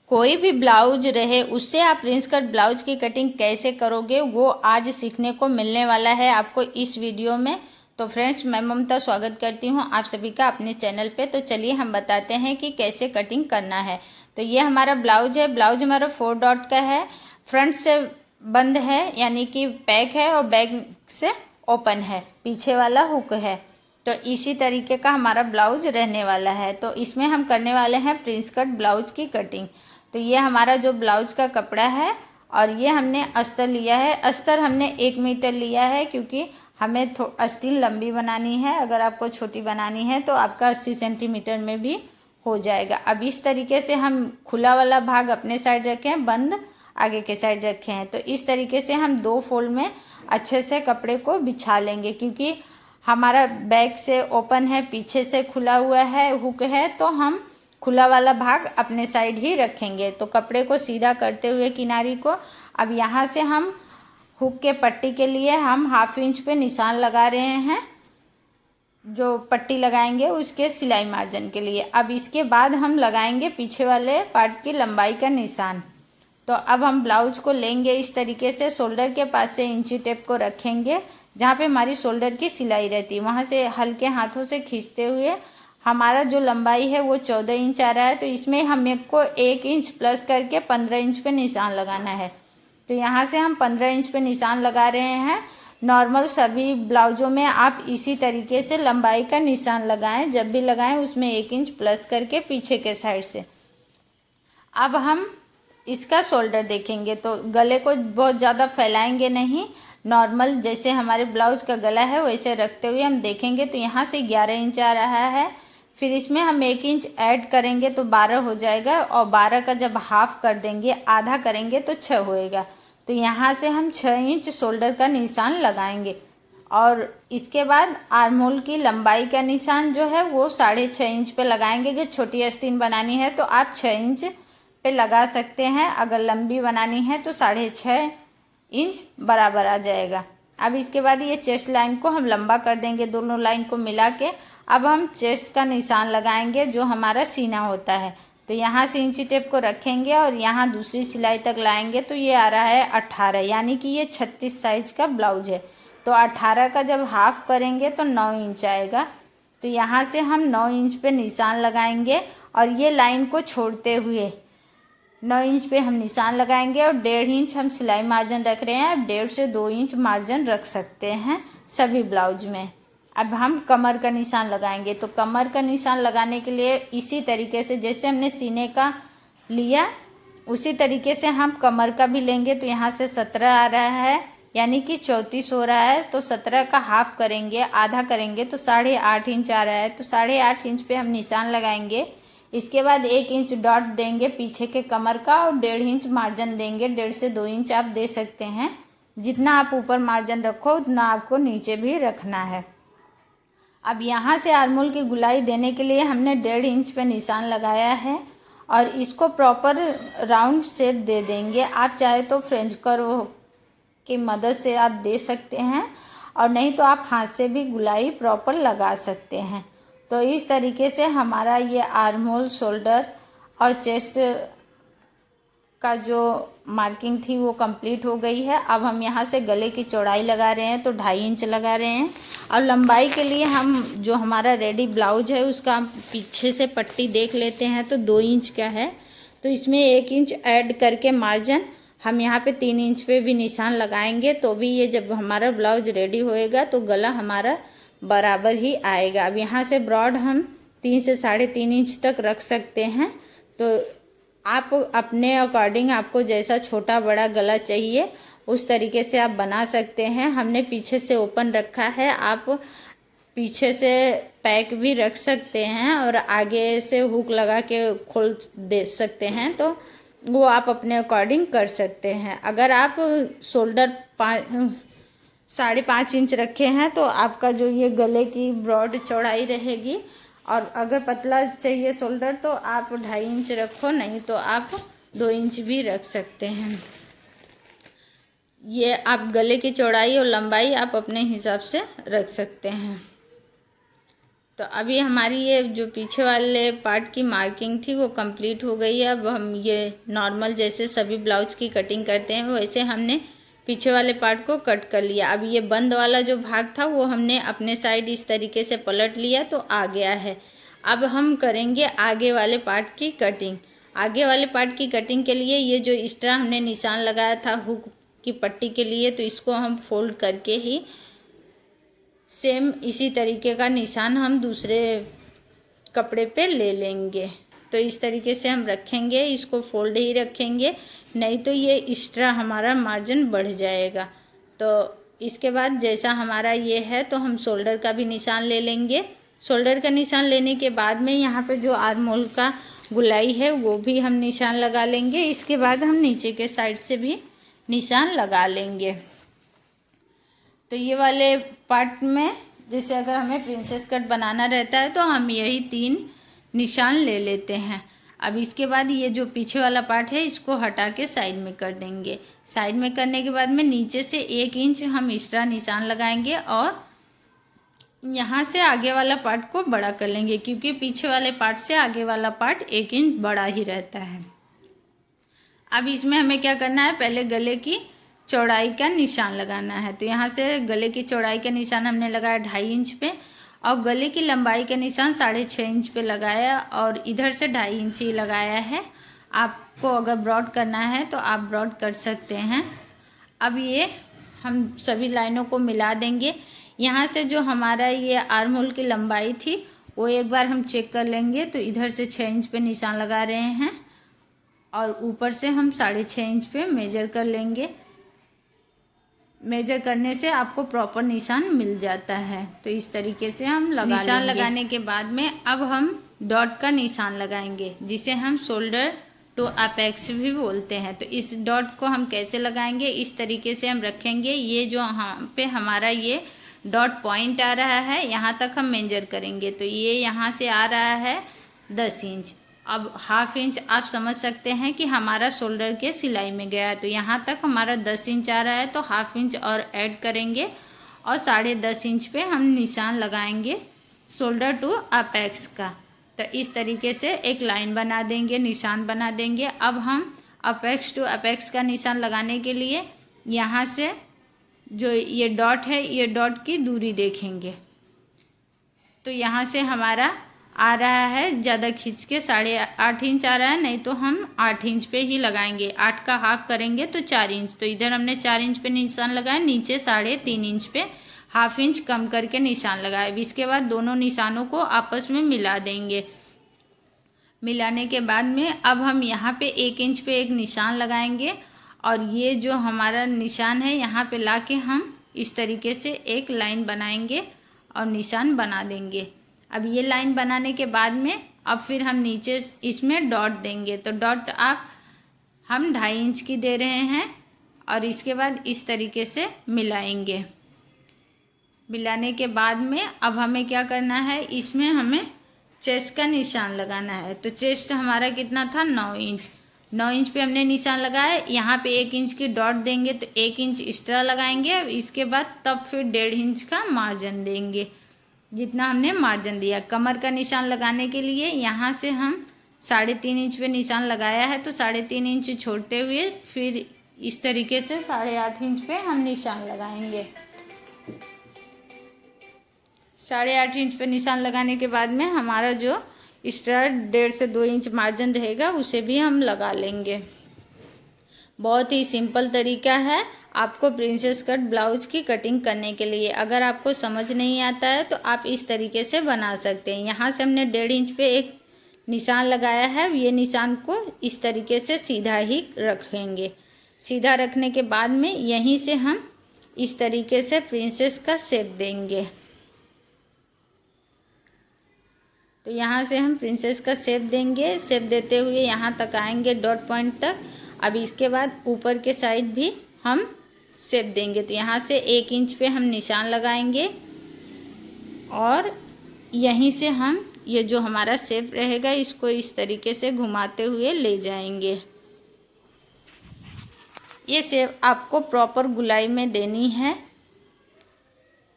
कोई भी ब्लाउज रहे उससे आप प्रिंस कट ब्लाउज की कटिंग कैसे करोगे वो आज सीखने को मिलने वाला है आपको इस वीडियो में। तो फ्रेंड्स, मैं ममता स्वागत करती हूँ आप सभी का अपने चैनल पे। तो चलिए हम बताते हैं कि कैसे कटिंग करना है। तो ये हमारा ब्लाउज है। ब्लाउज हमारा 4 डॉट का है, फ्रंट से बंद है यानी कि पैक है और बैक से ओपन है, पीछे वाला हुक है। तो इसी तरीके का हमारा ब्लाउज रहने वाला है। तो इसमें हम करने वाले हैं प्रिंस कट ब्लाउज की कटिंग। तो ये हमारा जो ब्लाउज का कपड़ा है और ये हमने अस्तर लिया है। अस्तर हमने 1 मीटर लिया है क्योंकि हमें अस्तीन लंबी बनानी है। अगर आपको छोटी बनानी है तो आपका 80 सेंटीमीटर में भी हो जाएगा। अब इस तरीके से हम खुला वाला भाग अपने साइड रखे हैं, बंद आगे के साइड रखे हैं। तो इस तरीके से हम 2 फोल्ड में अच्छे से कपड़े को बिछा लेंगे क्योंकि हमारा बैक से ओपन है, पीछे से खुला हुआ है, हुक है, तो हम खुला वाला भाग अपने साइड ही रखेंगे। तो कपड़े को सीधा करते हुए किनारी को अब यहाँ से हम हुक के पट्टी के लिए हम 1/2 इंच पे निशान लगा रहे हैं, जो पट्टी लगाएंगे उसके सिलाई मार्जिन के लिए। अब इसके बाद हम लगाएंगे पीछे वाले पार्ट की लंबाई का निशान। तो अब हम ब्लाउज को लेंगे इस तरीके से, शोल्डर के पास से इंची टेप को रखेंगे जहाँ पे हमारी शोल्डर की सिलाई रहती है, वहाँ से हल्के हाथों से खींचते हुए हमारा जो लंबाई है वो 14 इंच आ रहा है। तो इसमें हमें को 1 इंच प्लस करके 15 इंच पे निशान लगाना है। तो यहाँ से हम 15 इंच पे निशान लगा रहे हैं। नॉर्मल सभी ब्लाउजों में आप इसी तरीके से लंबाई का निशान लगाएं, जब भी लगाएं उसमें 1 इंच प्लस करके पीछे के साइड से। अब हम इसका शोल्डर देखेंगे तो गले को बहुत ज़्यादा फैलाएंगे नहीं, नॉर्मल जैसे हमारे ब्लाउज का गला है वैसे रखते हुए हम देखेंगे। तो यहाँ से 11 इंच आ रहा है, फिर इसमें हम 1 इंच ऐड करेंगे तो 12 हो जाएगा, और 12 का जब हाफ कर देंगे, आधा करेंगे तो 6 होएगा। तो यहाँ से हम 6 इंच शोल्डर का निशान लगाएंगे और इसके बाद आर्म होल की लंबाई का निशान जो है वो 6.5 इंच पे लगाएंगे। जो छोटी आस्तीन बनानी है तो आप 6 इंच पे लगा सकते हैं, अगर लंबी बनानी है तो 6.5 इंच बराबर आ जाएगा। अब इसके बाद ये चेस्ट लाइन को हम लंबा कर देंगे, दोनों लाइन को मिला के। अब हम चेस्ट का निशान लगाएंगे जो हमारा सीना होता है। तो यहाँ से इंची टेप को रखेंगे और यहाँ दूसरी सिलाई तक लाएंगे तो ये आ रहा है 18, यानी कि ये 36 साइज का ब्लाउज है। तो 18 का जब हाफ करेंगे तो 9 इंच आएगा। तो यहाँ से हम 9 इंच पे निशान लगाएंगे और ये लाइन को छोड़ते हुए 9 इंच पे हम निशान लगाएंगे और 1.5 इंच हम सिलाई मार्जिन रख रहे हैं। 1.5 से 2 इंच मार्जिन रख सकते हैं सभी ब्लाउज में। अब हम कमर का निशान लगाएंगे। तो कमर का निशान लगाने के लिए इसी तरीके से जैसे हमने सीने का लिया उसी तरीके से हम कमर का भी लेंगे। तो यहाँ से 17 आ रहा है, यानी कि 34 हो रहा है। तो 17 का हाफ करेंगे, आधा करेंगे तो 8.5 इंच आ रहा है। तो 8.5 इंच पे हम निशान लगाएंगे। इसके बाद 1 इंच डॉट देंगे पीछे के कमर का और 1.5 इंच मार्जिन देंगे। 1.5 से 2 इंच आप दे सकते हैं, जितना आप ऊपर मार्जिन रखो उतना आपको नीचे भी रखना है। अब यहाँ से आर्महोल की गुलाई देने के लिए हमने 1.5 इंच पे निशान लगाया है और इसको प्रॉपर राउंड शेप दे देंगे। आप चाहे तो फ्रेंच कर्व की मदद से आप दे सकते हैं और नहीं तो आप हाथ से भी गुलाई प्रॉपर लगा सकते हैं। तो इस तरीके से हमारा ये आर्म होल, शोल्डर और चेस्ट का जो मार्किंग थी वो कंप्लीट हो गई है। अब हम यहाँ से गले की चौड़ाई लगा रहे हैं तो 2.5 इंच लगा रहे हैं। और लंबाई के लिए हम जो हमारा रेडी ब्लाउज है उसका पीछे से पट्टी देख लेते हैं तो 2 इंच का है। तो इसमें 1 इंच ऐड करके मार्जिन हम यहाँ पे 3 इंच पे भी निशान लगाएंगे, तो भी ये जब हमारा ब्लाउज रेडी होएगा तो गला हमारा बराबर ही आएगा। अब यहाँ से ब्रॉड हम 3 से 3.5 इंच तक रख सकते हैं। तो आप अपने अकॉर्डिंग, आपको जैसा छोटा बड़ा गला चाहिए उस तरीके से आप बना सकते हैं। हमने पीछे से ओपन रखा है, आप पीछे से पैक भी रख सकते हैं और आगे से हुक लगा के खोल दे सकते हैं। तो वो आप अपने अकॉर्डिंग कर सकते हैं। अगर आप शोल्डर 5.5 इंच रखे हैं तो आपका जो ये गले की ब्रॉड चौड़ाई रहेगी, और अगर पतला चाहिए शोल्डर तो आप 2.5 इंच रखो, नहीं तो आप 2 इंच भी रख सकते हैं। ये आप गले की चौड़ाई और लंबाई आप अपने हिसाब से रख सकते हैं। तो अभी हमारी ये जो पीछे वाले पार्ट की मार्किंग थी वो कंप्लीट हो गई है। अब हम ये नॉर्मल जैसे सभी ब्लाउज की कटिंग करते हैं वैसे हमने पीछे वाले पार्ट को कट कर लिया। अब ये बंद वाला जो भाग था वो हमने अपने साइड इस तरीके से पलट लिया तो आ गया है। अब हम करेंगे आगे वाले पार्ट की कटिंग। आगे वाले पार्ट की कटिंग के लिए ये जो एक्स्ट्रा हमने निशान लगाया था हुक की पट्टी के लिए, तो इसको हम फोल्ड करके ही सेम इसी तरीके का निशान हम दूसरे कपड़े पे ले लेंगे। तो इस तरीके से हम रखेंगे, इसको फोल्ड ही रखेंगे, नहीं तो ये एक्स्ट्रा हमारा मार्जिन बढ़ जाएगा। तो इसके बाद जैसा हमारा ये है तो हम शोल्डर का भी निशान ले लेंगे। शोल्डर का निशान लेने के बाद में यहाँ पे जो आर्म होल का गुलाई है वो भी हम निशान लगा लेंगे। इसके बाद हम नीचे के साइड से भी निशान लगा लेंगे। तो ये वाले पार्ट में जैसे अगर हमें प्रिंसेस कट बनाना रहता है तो हम यही 3 निशान ले लेते हैं। अब इसके बाद ये जो पीछे वाला पार्ट है इसको हटा के साइड में कर देंगे। साइड में करने के बाद में नीचे से 1 इंच हम एक्स्ट्रा निशान लगाएंगे और यहाँ से आगे वाला पार्ट को बड़ा कर लेंगे, क्योंकि पीछे वाले पार्ट से आगे वाला पार्ट 1 इंच बड़ा ही रहता है। अब इसमें हमें क्या करना है, पहले गले की चौड़ाई का निशान लगाना है। तो यहाँ से गले की चौड़ाई का निशान हमने लगाया 2.5 इंच पे और गले की लंबाई का निशान 6.5 इंच पे लगाया और इधर से 2.5 इंच ही लगाया है। आपको अगर ब्रॉड करना है तो आप ब्रॉड कर सकते हैं। अब ये हम सभी लाइनों को मिला देंगे। यहाँ से जो हमारा ये आर्म होल की लंबाई थी वो एक बार हम चेक कर लेंगे। तो इधर से 6 इंच पे निशान लगा रहे हैं और ऊपर से हम 6.5 इंच पे मेजर कर लेंगे। मेजर करने से आपको प्रॉपर निशान मिल जाता है। तो इस तरीके से हम निशान लगाने के बाद में अब हम डॉट का निशान लगाएंगे, जिसे हम शोल्डर टू अपेक्स भी बोलते हैं। तो इस डॉट को हम कैसे लगाएंगे, इस तरीके से हम रखेंगे। ये जो यहाँ पे हमारा ये डॉट पॉइंट आ रहा है यहाँ तक हम मेजर करेंगे। तो ये यहाँ से आ रहा है 10 इंच। अब 1/2 इंच आप समझ सकते हैं कि हमारा शोल्डर के सिलाई में गया है। तो यहाँ तक हमारा 10 इंच आ रहा है, तो 1/2 इंच और ऐड करेंगे और 10.5 इंच पे हम निशान लगाएंगे शोल्डर टू अपेक्स का। तो इस तरीके से एक लाइन बना देंगे, निशान बना देंगे। अब हम अपेक्स टू अपेक्स का निशान लगाने के लिए यहाँ से जो ये डॉट है ये डॉट की दूरी देखेंगे। तो यहाँ से हमारा आ रहा है ज़्यादा खींच के 8.5 इंच आ रहा है, नहीं तो हम 8 इंच पे ही लगाएंगे। 8 का हाफ करेंगे तो 4 इंच। तो इधर हमने 4 इंच पे निशान लगाया, नीचे 3.5 इंच पे 1/2 इंच कम करके निशान लगाया। इसके बाद दोनों निशानों को आपस में मिला देंगे। मिलाने के बाद में अब हम यहाँ पे 1 इंच पे एक निशान लगाएंगे और ये जो हमारा निशान है यहाँ पे ला के हम इस तरीके से एक लाइन बनाएंगे और निशान बना देंगे। अब ये लाइन बनाने के बाद में अब फिर हम नीचे इसमें डॉट देंगे। तो डॉट हम 2.5 इंच की दे रहे हैं और इसके बाद इस तरीके से मिलाएंगे। मिलाने के बाद में अब हमें क्या करना है, इसमें हमें चेस्ट का निशान लगाना है। तो चेस्ट हमारा कितना था, 9 इंच। 9 इंच पे हमने निशान लगाया। यहाँ पे 1 इंच की डॉट देंगे तो 1 इंच एक्स्ट्रा लगाएंगे। इसके बाद तब फिर 1.5 इंच का मार्जिन देंगे, जितना हमने मार्जिन दिया। कमर का निशान लगाने के लिए यहाँ से हम 3.5 इंच पे निशान लगाया है, तो 3.5 इंच छोड़ते हुए फिर इस तरीके से 8.5 इंच पे हम निशान लगाएंगे। 8.5 इंच पे निशान लगाने के बाद में हमारा जो एक्स्ट्रा 1.5 से 2 इंच मार्जिन रहेगा उसे भी हम लगा लेंगे। बहुत ही सिंपल तरीका है आपको प्रिंसेस कट ब्लाउज की कटिंग करने के लिए। अगर आपको समझ नहीं आता है तो आप इस तरीके से बना सकते हैं। यहाँ से हमने 1.5 इंच पे एक निशान लगाया है। ये निशान को इस तरीके से सीधा ही रखेंगे। सीधा रखने के बाद में यहीं से हम इस तरीके से प्रिंसेस का शेप देंगे। तो यहाँ से हम प्रिंसेस का शेप देंगे। शेप देते हुए यहाँ तक आएंगे डॉट पॉइंट तक। अब इसके बाद ऊपर के साइड भी हम शेप देंगे। तो यहाँ से 1 इंच पे हम निशान लगाएंगे और यहीं से हम ये जो हमारा शेप रहेगा इसको इस तरीके से घुमाते हुए ले जाएंगे। ये शेप आपको प्रॉपर गुलाई में देनी है।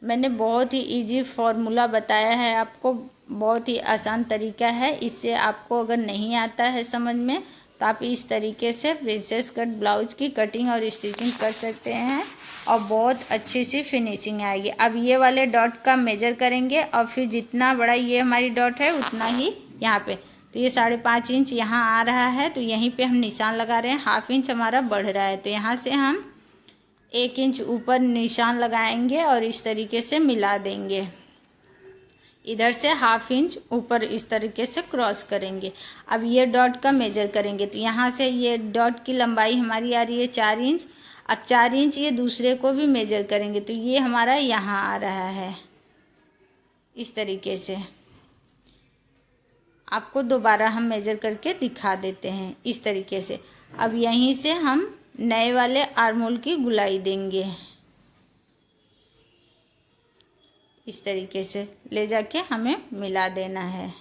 मैंने बहुत ही इजी फॉर्मूला बताया है आपको। बहुत ही आसान तरीका है। इससे आपको अगर नहीं आता है समझ में तो आप इस तरीके से प्रिंसेस कट ब्लाउज की कटिंग और स्टिचिंग कर सकते हैं और बहुत अच्छी सी फिनिशिंग आएगी। अब ये वाले डॉट का मेजर करेंगे और फिर जितना बड़ा ये हमारी डॉट है उतना ही यहाँ पे, तो ये 5.5 इंच यहाँ आ रहा है, तो यहीं पे हम निशान लगा रहे हैं। 1/2 इंच हमारा बढ़ रहा है, तो यहाँ से हम 1 इंच ऊपर निशान लगाएंगे और इस तरीके से मिला देंगे। इधर से 1/2 इंच ऊपर इस तरीके से क्रॉस करेंगे। अब ये डॉट का मेजर करेंगे, तो यहाँ से ये डॉट की लंबाई हमारी आ रही है 4 इंच। अब 4 इंच ये दूसरे को भी मेजर करेंगे, तो ये हमारा यहाँ आ रहा है इस तरीके से। आपको दोबारा हम मेजर करके दिखा देते हैं इस तरीके से। अब यहीं से हम नए वाले आर्महोल की गुलाई देंगे, इस तरीके से ले जाके हमें मिला देना है।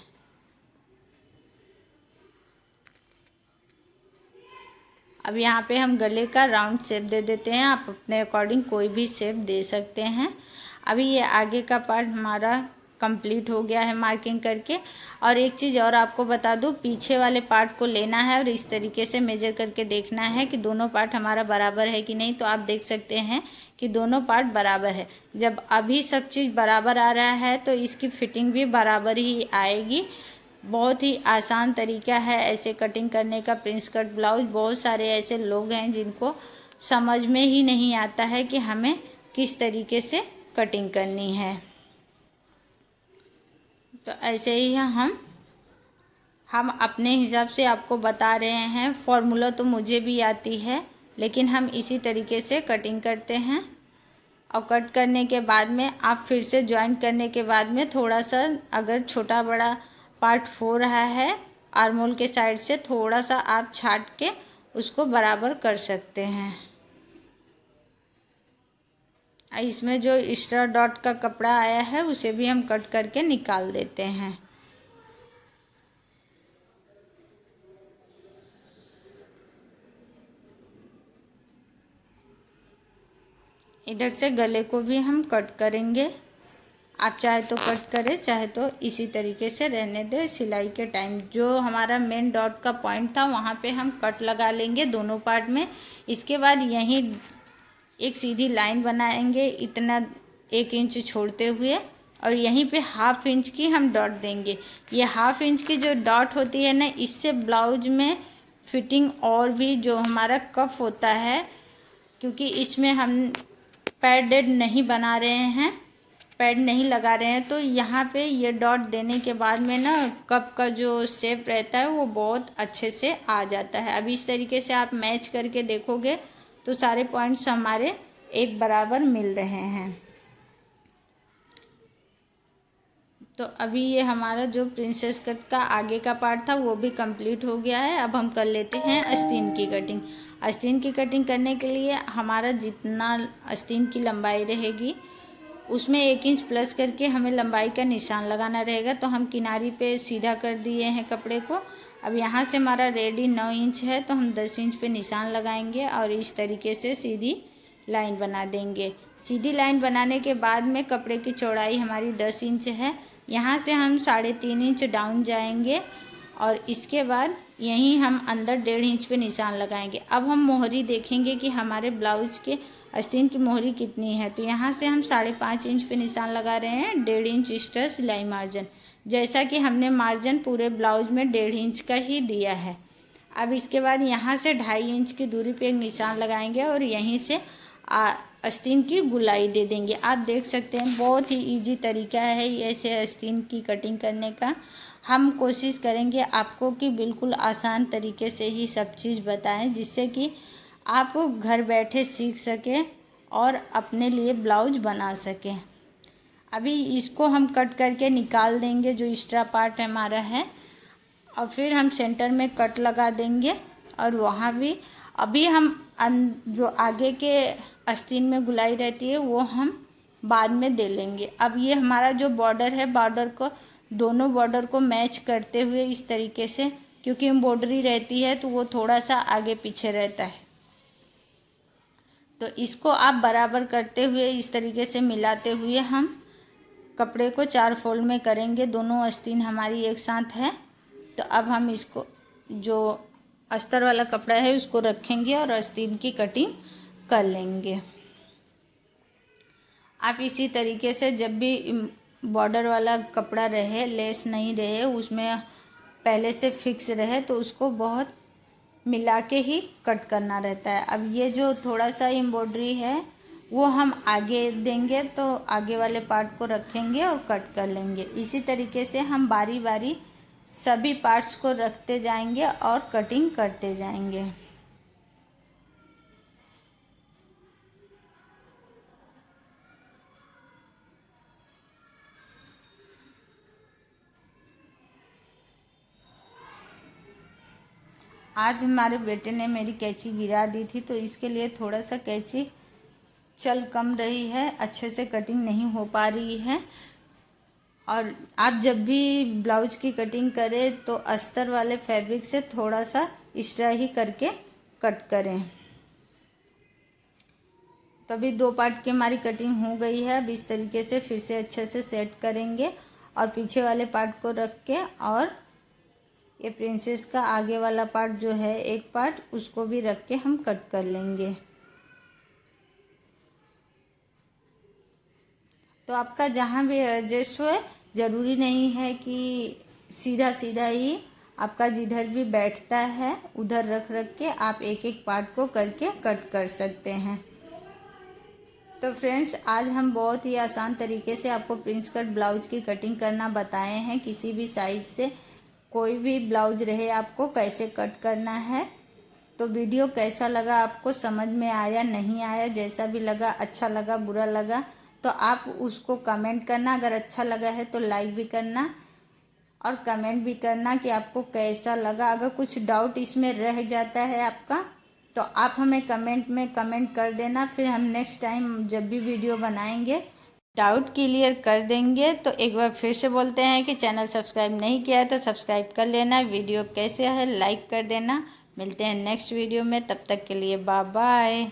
अब यहाँ पे हम गले का राउंड शेप दे देते हैं, आप अपने अकॉर्डिंग कोई भी शेप दे सकते हैं। अभी ये आगे का पार्ट हमारा कंप्लीट हो गया है मार्किंग करके। और एक चीज़ और आपको बता दूँ, पीछे वाले पार्ट को लेना है और इस तरीके से मेजर करके देखना है कि दोनों पार्ट हमारा बराबर है कि नहीं। तो आप देख सकते हैं कि दोनों पार्ट बराबर है। जब अभी सब चीज़ बराबर आ रहा है तो इसकी फिटिंग भी बराबर ही आएगी। बहुत ही आसान तरीका है ऐसे कटिंग करने का प्रिंस कट ब्लाउज। बहुत सारे ऐसे लोग हैं जिनको समझ में ही नहीं आता है कि हमें किस तरीके से कटिंग करनी है। तो ऐसे ही हम अपने हिसाब से आपको बता रहे हैं। फॉर्मूला तो मुझे भी आती है, लेकिन हम इसी तरीके से कटिंग करते हैं। और कट करने के बाद में आप फिर से ज्वाइन करने के बाद में थोड़ा सा अगर छोटा बड़ा पार्ट हो रहा है आर्महोल के साइड से, थोड़ा सा आप छाट के उसको बराबर कर सकते हैं। इसमें जो एक्स्ट्रा डॉट का कपड़ा आया है उसे भी हम कट करके निकाल देते हैं। इधर से गले को भी हम कट करेंगे। आप चाहे तो कट करें, चाहे तो इसी तरीके से रहने दें। सिलाई के टाइम जो हमारा मेन डॉट का पॉइंट था वहाँ पे हम कट लगा लेंगे दोनों पार्ट में। इसके बाद यहीं एक सीधी लाइन बनाएंगे इतना 1 इंच छोड़ते हुए, और यहीं पे 1/2 इंच की हम डॉट देंगे। ये 1/2 इंच की जो डॉट होती है ना, इससे ब्लाउज में फिटिंग और भी जो हमारा कफ होता है, क्योंकि इसमें हम पैडेड नहीं बना रहे हैं, पैड नहीं लगा रहे हैं, तो यहाँ पे ये डॉट देने के बाद में ना कप का जो शेप रहता है वो बहुत अच्छे से आ जाता है। अब इस तरीके से आप मैच करके देखोगे तो सारे पॉइंट्स हमारे एक बराबर मिल रहे हैं। तो अभी ये हमारा जो प्रिंसेस कट का आगे का पार्ट था वो भी कंप्लीट हो गया है। अब हम कर लेते हैं आस्तीन की कटिंग। आस्तीन की कटिंग करने के लिए हमारा जितना आस्तीन की लंबाई रहेगी उसमें 1 इंच प्लस करके हमें लंबाई का निशान लगाना रहेगा। तो हम किनारी पे सीधा कर दिए हैं कपड़े को। अब यहाँ से हमारा रेडी 9 इंच है, तो हम 10 इंच पे निशान लगाएंगे और इस तरीके से सीधी लाइन बना देंगे। सीधी लाइन बनाने के बाद में कपड़े की चौड़ाई हमारी 10 इंच है, यहाँ से हम 3.5 इंच डाउन जाएंगे और इसके बाद यहीं हम अंदर 1.5 इंच पे निशान लगाएंगे। अब हम मोहरी देखेंगे कि हमारे ब्लाउज के आस्तीन की मोहरी कितनी है, तो यहाँ से हम 5.5 इंच पे निशान लगा रहे हैं। 1.5 इंच एक्स्ट्रा सिलाई मार्जिन, जैसा कि हमने मार्जिन पूरे ब्लाउज में 1.5 इंच का ही दिया है। अब इसके बाद यहाँ से 2.5 इंच की दूरी पे एक निशान लगाएंगे और यहीं से आस्तीन की गुलाई दे देंगे। आप देख सकते हैं बहुत ही इजी तरीका है ऐसे आस्तीन की कटिंग करने का। हम कोशिश करेंगे आपको कि बिल्कुल आसान तरीके से ही सब चीज़ बताएं, जिससे कि आप घर बैठे सीख सकें और अपने लिए ब्लाउज बना सकें। अभी इसको हम कट करके निकाल देंगे जो एक्स्ट्रा पार्ट हमारा है, और फिर हम सेंटर में कट लगा देंगे और वहाँ भी अभी हम जो आगे के आस्तीन में गुलाई रहती है वो हम बाद में दे लेंगे। अब ये हमारा जो बॉर्डर है, बॉर्डर को दोनों बॉर्डर को मैच करते हुए इस तरीके से, क्योंकि एम्ब्रॉयडरी रहती है तो वो थोड़ा सा आगे पीछे रहता है, तो इसको आप बराबर करते हुए इस तरीके से मिलाते हुए हम कपड़े को 4 फोल्ड में करेंगे। दोनों आस्तीन हमारी एक साथ है। तो अब हम इसको जो अस्तर वाला कपड़ा है उसको रखेंगे और आस्तीन की कटिंग कर लेंगे। आप इसी तरीके से जब भी बॉर्डर वाला कपड़ा रहे, लेस नहीं रहे, उसमें पहले से फिक्स रहे, तो उसको बहुत मिला के ही कट करना रहता है। अब ये जो थोड़ा सा एम्ब्रॉयडरी है वो हम आगे देंगे, तो आगे वाले पार्ट को रखेंगे और कट कर लेंगे। इसी तरीके से हम बारी बारी सभी पार्ट्स को रखते जाएंगे और कटिंग करते जाएंगे। आज हमारे बेटे ने मेरी कैंची गिरा दी थी, तो इसके लिए थोड़ा सा कैंची चल कम रही है, अच्छे से कटिंग नहीं हो पा रही है। और आप जब भी ब्लाउज की कटिंग करें तो अस्तर वाले फैब्रिक से थोड़ा सा एक्स्ट्रा ही करके कट करें। तो अभी 2 पार्ट की हमारी कटिंग हो गई है। अब इस तरीके से फिर से अच्छे से सेट करेंगे और पीछे वाले पार्ट को रख के, और ये प्रिंसेस का आगे वाला पार्ट जो है एक पार्ट, उसको भी रख के हम कट कर लेंगे। तो आपका जहाँ भी एडजस्ट हो, ज़रूरी नहीं है कि सीधा सीधा ही, आपका जिधर भी बैठता है उधर रख रख के आप एक एक पार्ट को करके कट कर सकते हैं। तो फ्रेंड्स, आज हम बहुत ही आसान तरीके से आपको प्रिंस कट ब्लाउज की कटिंग करना बताए हैं। किसी भी साइज से कोई भी ब्लाउज रहे, आपको कैसे कट करना है। तो वीडियो कैसा लगा, आपको समझ में आया नहीं आया, जैसा भी लगा, अच्छा लगा बुरा लगा, तो आप उसको कमेंट करना। अगर अच्छा लगा है तो लाइक भी करना और कमेंट भी करना कि आपको कैसा लगा। अगर कुछ डाउट इसमें रह जाता है आपका, तो आप हमें कमेंट में कमेंट कर देना। फिर हम नेक्स्ट टाइम जब भी वीडियो बनाएंगे डाउट क्लियर कर देंगे। तो एक बार फिर से बोलते हैं कि चैनल सब्सक्राइब नहीं किया है तो सब्सक्राइब कर लेना। वीडियो कैसे है लाइक कर देना। मिलते हैं नेक्स्ट वीडियो में, तब तक के लिए बाय बाय।